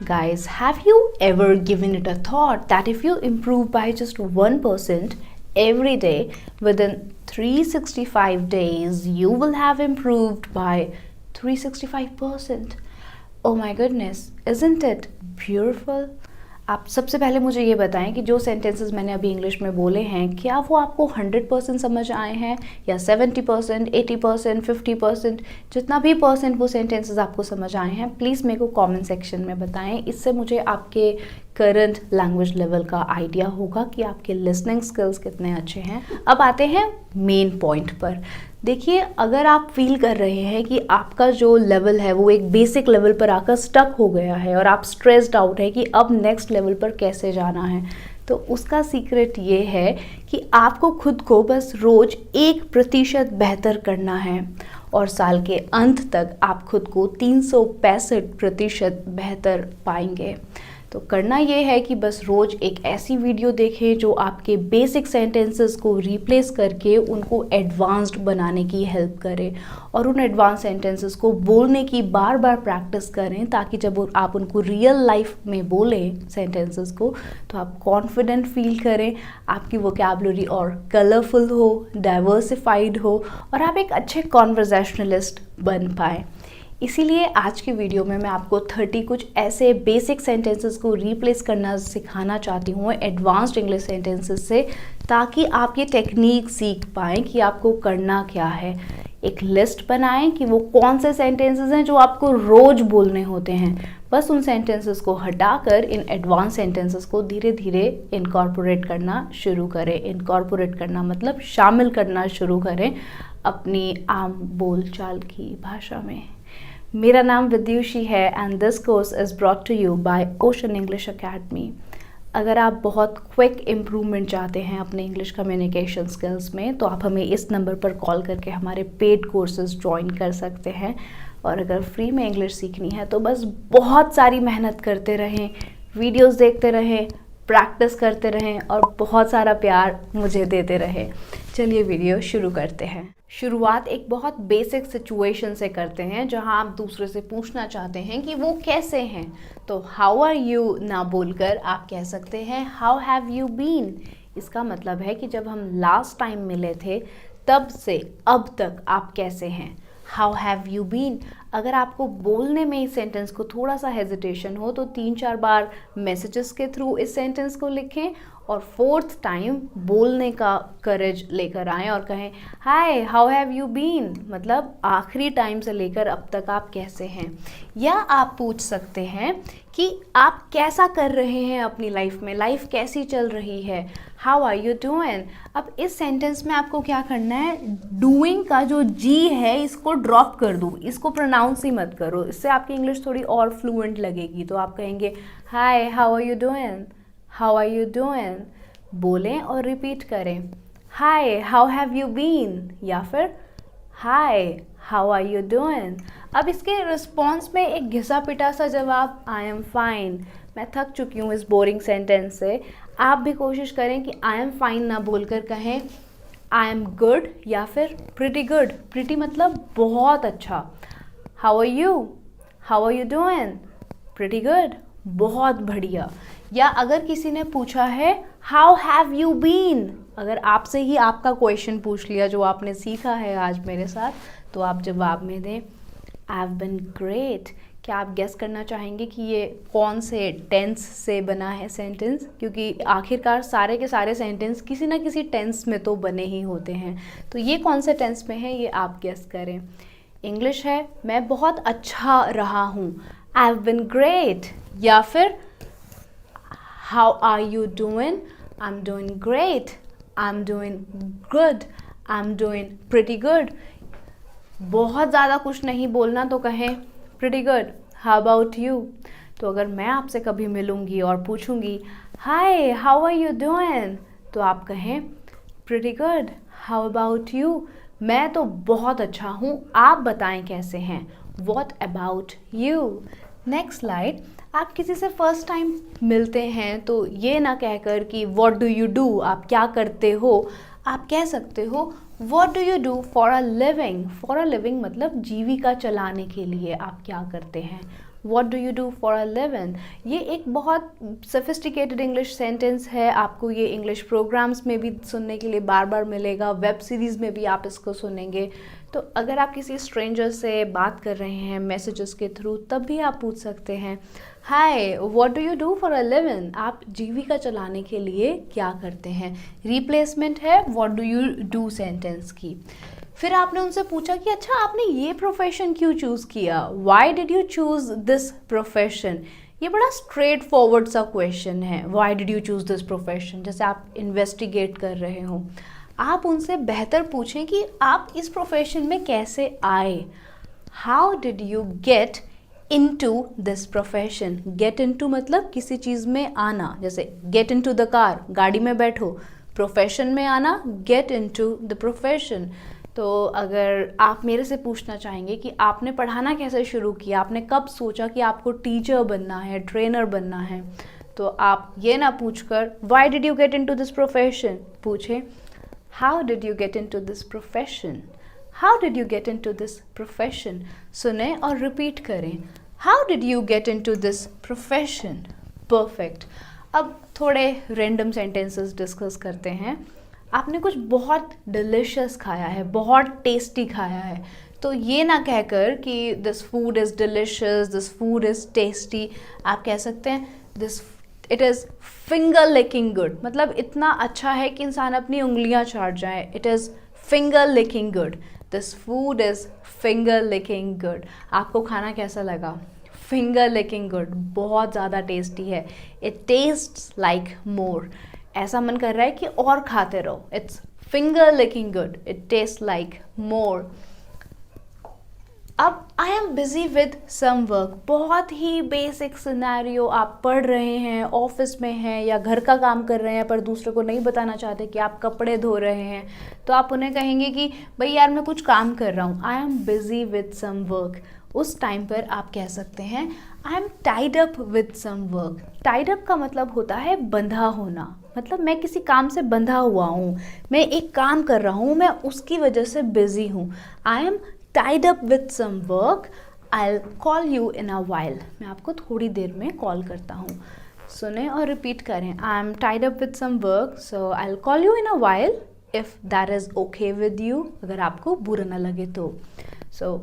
Guys, have you ever given it a thought that if you improve by just 1% every day, within 365 days, you will have improved by 365%? Oh my goodness, isn't it beautiful? आप सबसे पहले मुझे ये बताएं कि जो sentences मैंने अभी इंग्लिश में बोले हैं, क्या वो आपको 100% समझ आए हैं या 70%, 80%, 50%, जितना भी परसेंट वो सेंटेंसेस आपको समझ आए हैं, प्लीज़ मेरे को कमेंट सेक्शन में बताएं। इससे मुझे आपके करंट लैंग्वेज लेवल का आइडिया होगा कि आपके लिसनिंग स्किल्स कितने अच्छे हैं। अब आते हैं मेन पॉइंट पर। देखिए, अगर आप फील कर रहे हैं कि आपका जो लेवल है वो एक बेसिक लेवल पर आकर स्टक हो गया है और आप स्ट्रेस्ड आउट है कि अब नेक्स्ट लेवल पर कैसे जाना है, तो उसका सीक्रेट ये है कि आपको खुद को बस रोज़ 1% बेहतर करना है और साल के अंत तक आप खुद को 365% बेहतर पाएंगे। तो करना ये है कि बस रोज़ एक ऐसी वीडियो देखें जो आपके बेसिक सेंटेंसेस को रिप्लेस करके उनको एडवांस्ड बनाने की हेल्प करे और उन एडवांस सेंटेंसेस को बोलने की बार बार प्रैक्टिस करें, ताकि जब आप उनको रियल लाइफ में बोलें सेंटेंसेस को तो आप कॉन्फिडेंट फील करें, आपकी वोकैबुलरी और कलरफुल हो, डाइवर्सिफाइड हो और आप एक अच्छे कॉन्वर्सेशनलिस्ट बन पाएँ। इसीलिए आज की वीडियो में मैं आपको 30 कुछ ऐसे बेसिक सेंटेंसेस को रिप्लेस करना सिखाना चाहती हूँ एडवांस्ड इंग्लिश सेंटेंसेस से, ताकि आप ये टेक्निक सीख पाएँ कि आपको करना क्या है। एक लिस्ट बनाएं कि वो कौन से सेंटेंसेस हैं जो आपको रोज़ बोलने होते हैं। बस उन सेंटेंसेस को हटाकर इन एडवांस सेंटेंसेस को धीरे धीरे इनकॉर्पोरेट करना शुरू करें। इनकॉर्पोरेट करना मतलब शामिल करना शुरू करें अपनी आम बोलचाल की भाषा में। मेरा नाम विद्युषी है and this course is brought to you by Ocean English Academy. अगर आप बहुत क्विक इम्प्रूवमेंट चाहते हैं अपने इंग्लिश कम्युनिकेशन स्किल्स में, तो आप हमें इस नंबर पर कॉल करके हमारे पेड कोर्सेज ज्वाइन कर सकते हैं। और अगर फ्री में इंग्लिश सीखनी है तो बस बहुत सारी मेहनत करते रहें, वीडियोस देखते रहें, प्रैक्टिस करते रहें और बहुत सारा प्यार मुझे देते रहें। चलिए वीडियो शुरू करते हैं। शुरुआत एक बहुत बेसिक सिचुएशन से करते हैं जहां आप दूसरे से पूछना चाहते हैं कि वो कैसे हैं। तो हाउ आर यू ना बोलकर आप कह सकते हैं हाउ हैव यू बीन। इसका मतलब है कि जब हम लास्ट टाइम मिले थे तब से अब तक आप कैसे हैं। How have you been. अगर आपको बोलने में इस सेंटेंस को थोड़ा सा हेजिटेशन हो तो 3-4 बार मैसेजेस के थ्रू इस सेंटेंस को लिखें और 4th टाइम बोलने का करेज लेकर आएँ और कहें hi how have you been, मतलब आखिरी टाइम से लेकर अब तक आप कैसे हैं। या आप पूछ सकते हैं कि आप कैसा कर रहे हैं अपनी लाइफ में, लाइफ कैसी चल रही है, हाउ आर यू डूइंग। अब इस सेंटेंस में आपको क्या करना है, डूइंग का जो जी है इसको ड्रॉप कर दो, इसको प्रोनाउंस ही मत करो, इससे आपकी इंग्लिश थोड़ी और फ्लुएंट लगेगी। तो आप कहेंगे hi how are you doing, how are you doing. बोलें और रिपीट करें hi how have you been या फिर hi how are you doing. अब इसके रिस्पॉन्स में एक घिसा पिटा सा जवाब आई एम फाइन, मैं थक चुकी हूँ इस बोरिंग सेंटेंस से। आप भी कोशिश करें कि आई एम फाइन ना बोलकर कहें आई एम गुड या फिर प्रिटी गुड। प्रिटी मतलब बहुत अच्छा। How are you, how are you doing, pretty good, बहुत बढ़िया। या अगर किसी ने पूछा है हाउ हैव यू बीन, अगर आपसे ही आपका क्वेश्चन पूछ लिया जो आपने सीखा है आज मेरे साथ, तो आप जवाब में दें आई हैव बीन ग्रेट। क्या आप गेस करना चाहेंगे कि ये कौन से टेंस से बना है सेंटेंस, क्योंकि आखिरकार सारे के सारे सेंटेंस किसी ना किसी टेंस में तो बने ही होते हैं। तो ये कौन से टेंस में है ये आप गेस करें। इंग्लिश है मैं बहुत अच्छा रहा हूँ, आई हैव बीन ग्रेट। या फिर how are you doing, I am doing great, I am doing good, I am doing pretty good. बहुत ज़्यादा कुछ नहीं बोलना तो कहें pretty good, how about you. तो अगर मैं आपसे कभी मिलूँगी और पूछूँगी hi how are you doing, तो आप कहें pretty good, how about you. मैं तो बहुत अच्छा हूँ, आप बताएं कैसे हैं, what about you. Next slide. आप किसी से फर्स्ट टाइम मिलते हैं तो ये ना कहकर कि व्हाट डू यू डू, आप क्या करते हो, आप कह सकते हो what do you do for a living. For a living मतलब जीविका चलाने के लिए आप क्या करते हैं। What do you do for a living, ये एक बहुत सोफिस्टिकेटेड इंग्लिश सेंटेंस है। आपको ये इंग्लिश प्रोग्राम्स में भी सुनने के लिए बार बार मिलेगा, वेब सीरीज़ में भी आप इसको सुनेंगे। तो अगर आप किसी स्ट्रेंजर से बात कर रहे हैं मैसेजेस के थ्रू, तब भी आप पूछ सकते हैं hi what do you do for a living, आप जीविका चलाने के लिए क्या करते हैं। रिप्लेसमेंट है what do you do sentence की। फिर आपने उनसे पूछा कि अच्छा आपने ये प्रोफेशन क्यों चूज़ किया, why did you choose this profession. ये बड़ा स्ट्रेट फॉरवर्ड सा क्वेश्चन है, why did you choose this profession, जैसे आप इन्वेस्टिगेट कर रहे हो। आप उनसे बेहतर पूछें कि आप इस प्रोफेशन में कैसे आए। How did you get into this profession. Get into मतलब किसी चीज़ में आना, जैसे गेट इनटू द कार, गाड़ी में बैठो। प्रोफेशन में आना, गेट इनटू द प्रोफेशन। तो अगर आप मेरे से पूछना चाहेंगे कि आपने पढ़ाना कैसे शुरू किया, आपने कब सोचा कि आपको टीचर बनना है, ट्रेनर बनना है, तो आप ये ना पूछकर why did you get into this profession, पूछें how did you get into this profession. How did you get into this profession. सुने और रिपीट करें, how did you get into this profession. Perfect. अब थोड़े रैंडम सेंटेंसेस डिस्कस करते हैं। आपने कुछ बहुत डिलिशियस खाया है, बहुत टेस्टी खाया है, तो ये ना कहकर कि this food is delicious, this food is tasty, आप कह सकते हैं this it is finger licking good, मतलब इतना अच्छा है कि इंसान अपनी उंगलियां चाट जाए। It is finger licking good, this food is finger licking good. आपको खाना कैसा लगा? फिंगर लिकिंग गुड, बहुत ज़्यादा टेस्टी है। इट टेस्ट्स लाइक मोर, ऐसा मन कर रहा है कि और खाते रहो। It's finger licking good, it taste like more. अब I am busy with some work, बहुत ही बेसिक सिनेरियो, आप पढ़ रहे हैं, ऑफिस में हैं या घर का काम कर रहे हैं पर दूसरे को नहीं बताना चाहते कि आप कपड़े धो रहे हैं, तो आप उन्हें कहेंगे कि भाई यार मैं कुछ काम कर रहा हूँ, I am busy with some work. उस टाइम पर आप कह सकते हैं I am tied up with some work. Tied up का मतलब होता है बंधा होना, मतलब मैं किसी काम से बंधा हुआ हूँ, मैं एक काम कर रहा हूँ, मैं उसकी वजह से बिजी हूँ। I am tied up with some work, I call you in a while. मैं आपको थोड़ी देर में कॉल करता हूँ। सुने और रिपीट करें, I am tied up with some work, so I call you in a while if that is okay with you, अगर आपको बुरा ना लगे तो। सो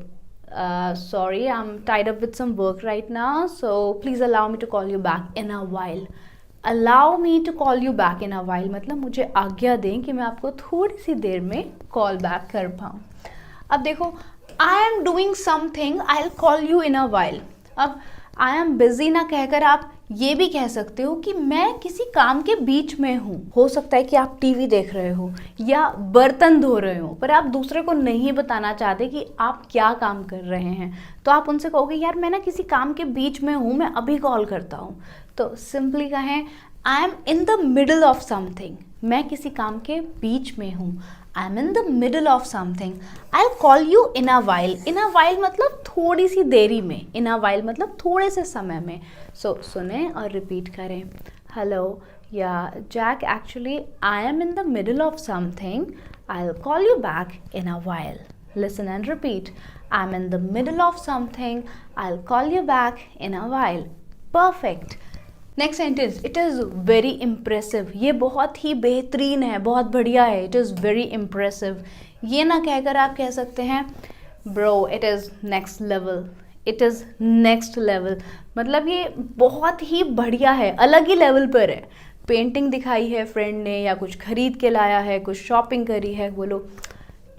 sorry, I'm tied up with some work right now, so please allow me to call you back in a while. Allow me to call you back in a while मतलब मुझे आज्ञा दें कि मैं आपको थोड़ी सी देर में कॉल बैक कर पाऊँ। अब देखो, I am doing something, I'll call you in a while। अब I am busy ना कहकर आप ये भी कह सकते हो कि मैं किसी काम के बीच में हूँ। हो सकता है कि आप टीवी देख रहे हो या बर्तन धो रहे हो, पर आप दूसरे को नहीं बताना चाहते कि आप क्या काम कर रहे हैं, तो आप उनसे कहोगे यार मैं ना किसी काम के बीच में हूँ, मैं अभी कॉल करता हूँ। तो सिंपली कहें आई am in the middle of something, मैं किसी काम के बीच में हूँ। I am in the middle of something, I call you in a while. In a while मतलब थोड़ी सी देरी में, इन अ वाइल मतलब थोड़े से समय में। सो सुने और रिपीट करें, हेलो या Jack, actually I am in the middle of something, I call you back in a while. Listen and repeat, I am in the middle of something, I call you back in a while. Perfect. Next sentence, it is very impressive. ये बहुत ही बेहतरीन है, बहुत बढ़िया है। It is very impressive, ये ना कहकर आप कह सकते हैं bro it is next level. It is next level मतलब ये बहुत ही बढ़िया है, अलग ही लेवल पर है। पेंटिंग दिखाई है फ्रेंड ने या कुछ खरीद के लाया है, कुछ शॉपिंग करी है, बोलो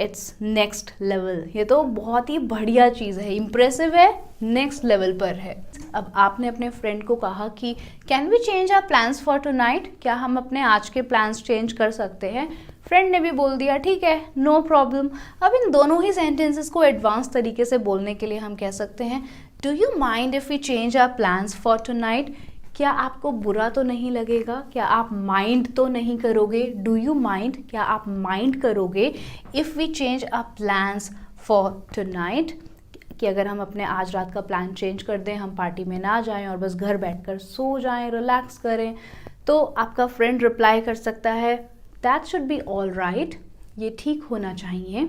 इट्स नेक्स्ट लेवल। ये तो बहुत ही बढ़िया चीज़ है, इम्प्रेसिव है, नेक्स्ट लेवल पर है। अब आपने अपने फ्रेंड को कहा कि can we change our plans for tonight, क्या हम अपने आज के प्लान्स चेंज कर सकते हैं। फ्रेंड ने भी बोल दिया ठीक है, नो प्रॉब्लम। अब इन दोनों ही सेंटेंसेस को एडवांस तरीके से बोलने के लिए हम कह सकते हैं do you mind if we change our plans for tonight. क्या आपको बुरा तो नहीं लगेगा, क्या आप माइंड तो नहीं करोगे। डू यू माइंड, क्या आप माइंड करोगे if we change our plans for tonight, कि अगर हम अपने आज रात का प्लान चेंज कर दें, हम पार्टी में ना जाएं और बस घर बैठकर सो जाएं, रिलैक्स करें। तो आपका फ्रेंड रिप्लाई कर सकता है that should be all right, ये ठीक होना चाहिए।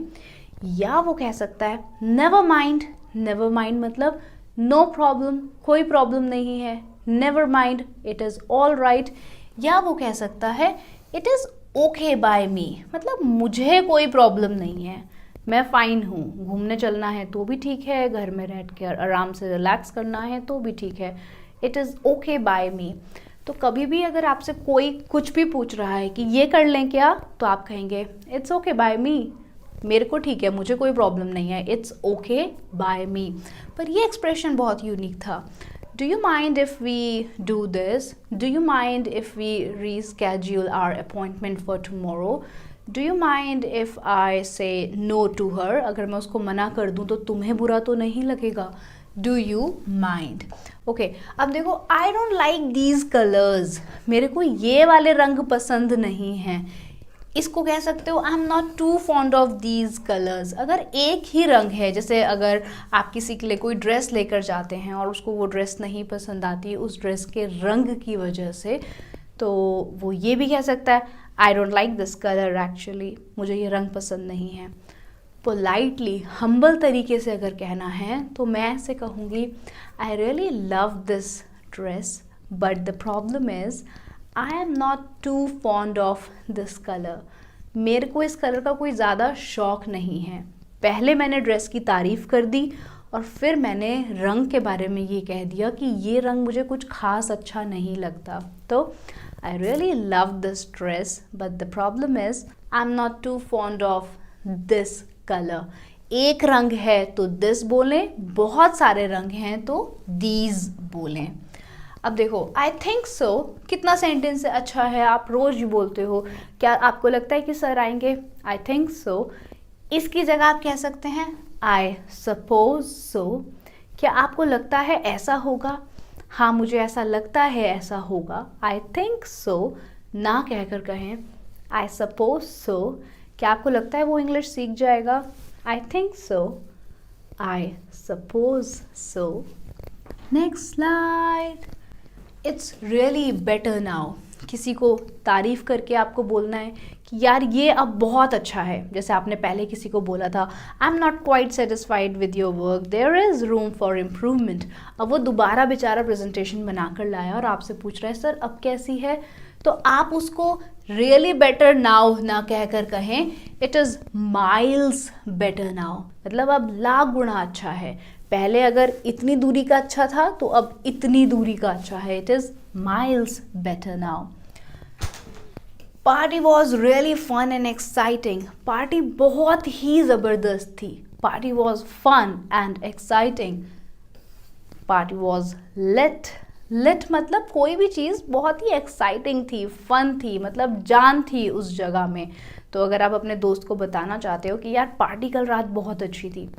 या वो कह सकता है नेवर माइंड, नेवर माइंड मतलब नो प्रॉब्लम, कोई प्रॉब्लम नहीं है, never mind, it is all right. या वो कह सकता है इट इज़ ओके बाय मी, मतलब मुझे कोई प्रॉब्लम नहीं है, मैं फ़ाइन हूँ, घूमने चलना है तो भी ठीक है, घर में रह कर आराम से रिलैक्स करना है तो भी ठीक है, इट इज़ ओके बाय मी। तो कभी भी अगर आपसे कोई कुछ भी पूछ रहा है कि ये कर लें क्या, तो आप कहेंगे इट्स ओके बाय मी, मेरे को ठीक है, मुझे कोई प्रॉब्लम नहीं है, इट्स ओके बाय मी। पर ये एक्सप्रेशन बहुत यूनिक था। Do you mind if we do this, do you mind if we reschedule our appointment for tomorrow, do you mind if I say no to her, अगर मैं उसको मना कर दूँ तो तुम्हें बुरा तो नहीं लगेगा, डू यू माइंड। ओके, अब देखो I don't like these colours, मेरे को ये वाले रंग पसंद नहीं हैं, इसको कह सकते हो I am not too fond of these colours. अगर एक ही रंग है, जैसे अगर आप किसी के लिए कोई ड्रेस लेकर जाते हैं और उसको वो ड्रेस नहीं पसंद आती उस ड्रेस के रंग की वजह से, तो वो ये भी कह सकता है I don't like this colour actually, मुझे ये रंग पसंद नहीं है। पोलाइटली, हम्बल तरीके से अगर कहना है तो मैं ऐसे कहूँगी I really love this dress but the problem is I am not too fond of this colour, मेरे को इस कलर का कोई ज़्यादा शौक़ नहीं है। पहले मैंने ड्रेस की तारीफ़ कर दी और फिर मैंने रंग के बारे में ये कह दिया कि ये रंग मुझे कुछ खास अच्छा नहीं लगता। तो I really love this dress but the problem is I am not too fond of this colour. एक रंग है तो दिस बोलें, बहुत सारे रंग हैं तो दीज बोलें। अब देखो आई थिंक सो कितना सेंटेंस अच्छा है, आप रोज़ ही बोलते हो। क्या आपको लगता है कि सर आएंगे? I think so. इसकी जगह आप कह सकते हैं आई सपोज सो। क्या आपको लगता है ऐसा होगा? हाँ, मुझे ऐसा लगता है ऐसा होगा, आई थिंक सो ना कहकर कहें आई सपोज सो। क्या आपको लगता है वो इंग्लिश सीख जाएगा? I think so, I suppose so. Next slide. It's really better now. किसी को तारीफ़ करके आपको बोलना है कि यार ये अब बहुत अच्छा है। जैसे आपने पहले किसी को बोला था I am not quite satisfied with your work, there is room for improvement. अब वो दोबारा बेचारा प्रेजेंटेशन बनाकर लाया और आपसे पूछ रहा है सर अब कैसी है, तो आप उसको रियली बेटर नाउ ना कहकर कहें it is miles better now, मतलब अब लाख गुना अच्छा है। पहले अगर इतनी दूरी का अच्छा था तो अब इतनी दूरी का अच्छा है, it is miles better now. Party was really fun and exciting. Party बहुत ही ज़बरदस्त थी। Party was fun and exciting. Party was lit. Lit मतलब कोई भी चीज़ बहुत ही एक्साइटिंग थी, फन थी, मतलब जान थी उस जगह में। तो अगर आप अपने दोस्त को बताना चाहते हो कि यार पार्टी कल रात बहुत अच्छी थी,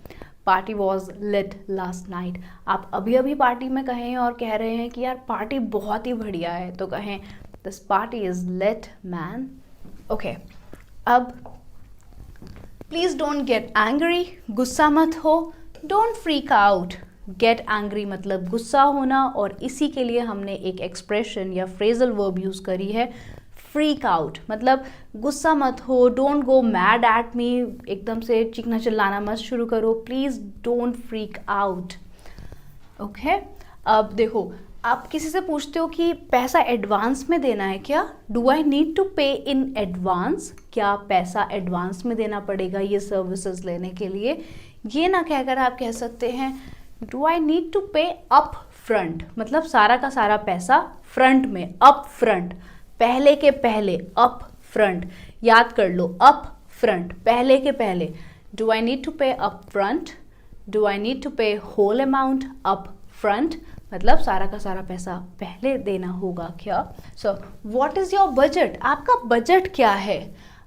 party was lit last night. आप अभी अभी पार्टी में कहें और कह रहे हैं कि यार पार्टी बहुत ही बढ़िया है, तो कहें this party is lit man. Okay, अब प्लीज़ डोंट गेट एंग्री, गुस्सा मत हो। Don't freak out. Get angry मतलब गुस्सा होना, और इसी के लिए हमने एक एक्सप्रेशन या फ्रेजल वर्ब यूज़ करी है फ्रीक आउट, मतलब गुस्सा मत हो। Don't go mad at me, एकदम से चीखना चिल्लाना मत शुरू करो। Please don't freak out. Okay, अब देखो आप किसी से पूछते हो कि पैसा एडवांस में देना है क्या? डू आई नीड टू पे इन एडवांस? क्या पैसा एडवांस में देना पड़ेगा ये सर्विसेज लेने के लिए? ये ना कहकर आप कह सकते हैं do I need to pay up front, मतलब सारा का सारा पैसा फ्रंट में, अप फ्रंट, पहले के पहले, अप फ्रंट। याद कर लो, अप फ्रंट, पहले के पहले। Do I need to pay up front? Do I need to pay whole amount up front, मतलब सारा का सारा पैसा पहले देना होगा क्या? So what is your budget? आपका बजट क्या है?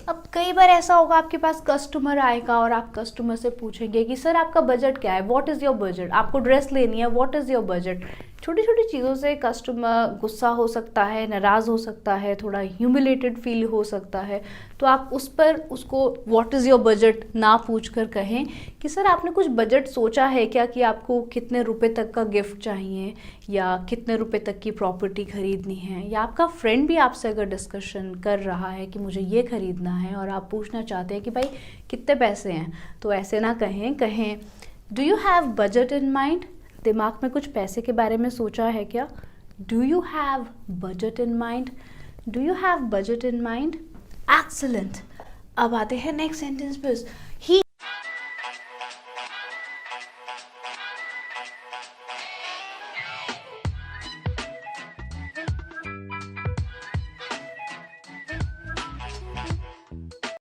अब कई बार ऐसा होगा आपके पास कस्टमर आएगा और आप कस्टमर से पूछेंगे कि सर आपका बजट क्या है, व्हाट इज़ योर बजट? आपको ड्रेस लेनी है, व्हाट इज़ योर बजट? छोटी छोटी चीज़ों से कस्टमर गुस्सा हो सकता है, नाराज़ हो सकता है, थोड़ा ह्यूमिलेटेड फील हो सकता है। तो आप उस पर उसको व्हाट इज़ योर बजट ना पूछ कर कहें कि सर आपने कुछ बजट सोचा है क्या, कि आपको कितने रुपए तक का गिफ्ट चाहिए या कितने रुपए तक की प्रॉपर्टी खरीदनी है। या आपका फ्रेंड भी आपसे अगर डिस्कशन कर रहा है कि मुझे ये खरीदना है और आप पूछना चाहते हैं कि भाई कितने पैसे हैं, तो ऐसे ना कहें, कहें do you have budget in mind, दिमाग में कुछ पैसे के बारे में सोचा है क्या। Do you have budget in mind, do you have budget in mind. Excellent. अब आते हैं नेक्स्ट सेंटेंस पे। ही